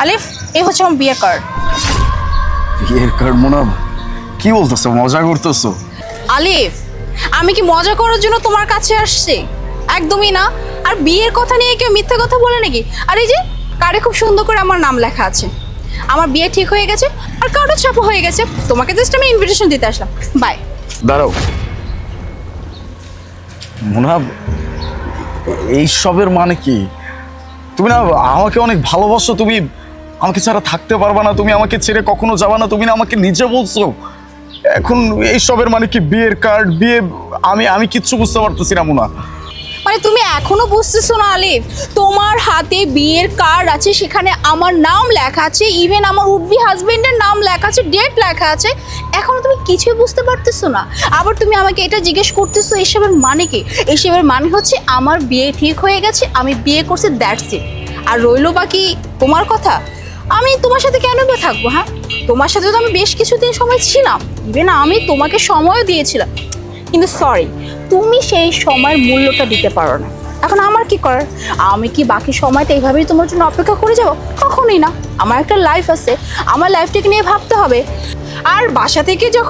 আলিফ, এই হচ্ছে আমার বিয়ের কার্ড। বিয়ের কার্ড? মোনা, কি বলতেছো? মজা করতেছো? আলিফ, আমি কি মজা করার জন্য তোমার কাছে আসছি? একদমই না। আর বিয়ের কথা নিয়ে কেউ মিথ্যা কথা বলে নাকি? আর এই যে কার্ডে খুব সুন্দর করে আমার নাম লেখা আছে। আমার বিয়ে ঠিক হয়ে গেছে আর কার্ডও ছাপা হয়ে গেছে। তোমাকে জাস্ট আমি ইনভিটেশন দিতে আসলাম। বাই। দাঁড়াও মোনা, এইসবের মানে কি? তুমি না আমাকে অনেক ভালোবাসো, তুমি আমাকে ছাড়া থাকতে পারবা না, তুমি আমাকে ছেড়ে কখনো যাবা না, তুমি না আমাকে নিজে বলছো। এখন এইসবের মানে কি? বিয়ের কার্ড, বিয়ে, আমি কিচ্ছু বুঝতে পারতেছি না মোনা। মানে তুমি এখনো বুঝতেছো না আলিফ? তোমার হাতে বিয়ের কার্ড আছে, সেখানে আমার নাম লেখা আছে, ইভেন আমার উডবি হাজবেন্ডের নাম লেখা আছে, ডেট লেখা আছে। এখনো তুমি কিছুই বুঝতে পারতেছো না? আবার তুমি আমাকে এটা জিজ্ঞেস করতেছো এসবের মানে কি? এসবের মানে হচ্ছে আমার বিয়ে ঠিক হয়ে গেছে, আমি বিয়ে করছি, দ্যাটস ইট। আর রইলো বাকি তোমার কথা। আমি তোমার সাথে কেন বা থাকবো? হ্যাঁ, তোমার সাথে তো আমি বেশ কিছুদিন সময় ছিলাম, ইভেন আমি তোমাকে সময়ও দিয়েছিলাম, কিন্তু সরি, তুমি সেই সময়ের মূল্যটা দিতে পারো না। এখন আমার কি করার? আমি কি বাকি সময়টা এইভাবেই তোমার জন্য অপেক্ষা করে যাব? কখনোই না। আমার একটা লাইফ আছে, আমার লাইফটাকে নিয়ে ভাবতে হবে। আর বাসা থেকে যখন